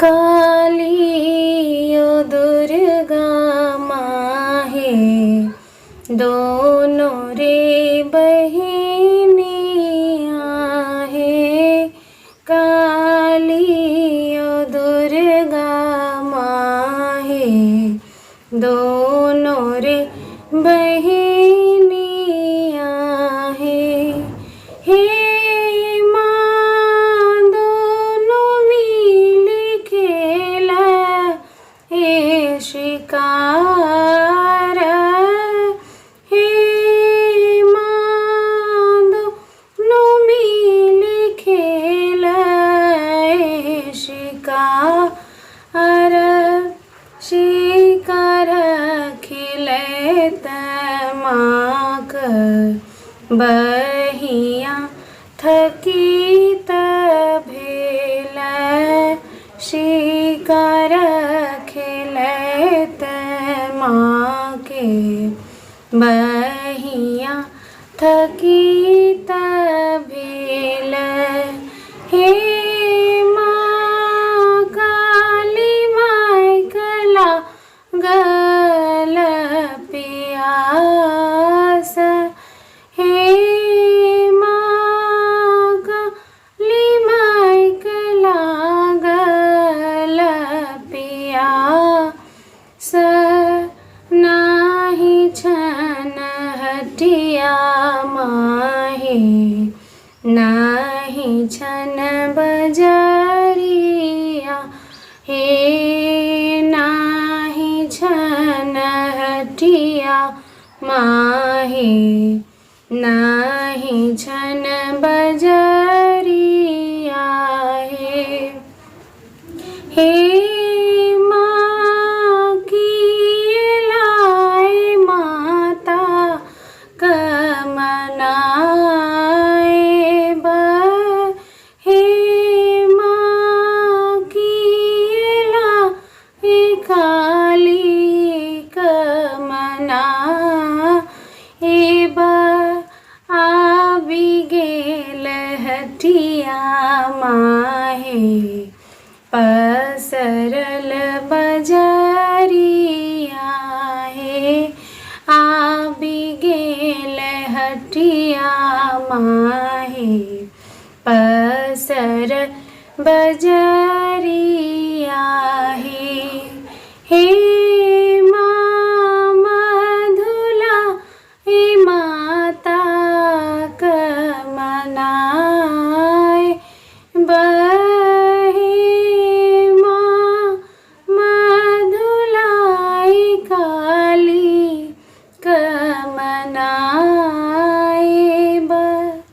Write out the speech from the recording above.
काली ओ दुर्गा माहे दोनों रे बहिनियाँ है। काली ओ दुर्गा माहे दोनों रे बहिनियाँ है। हे शिकार हे माँ दोनों मिल खेल शिकार शिकार खिलत माक बहिया थकित भेल शिकार खेलत माँ के बहिया थकित भेल। हे माँ काली माय कला गल पियास। हे माँ काली माय कला गल पियास। नाही छन हटिया माहे नाही छन बजरिया हे नाही छन हटिया माहे नाही छन बजरिया हे हटिया माहे पसरल बजरिया हे आबि गेल हटिया माहे पसर बजरिया हे माँ मधुला हे माता कमनाय बहे माँ मधुलाई काली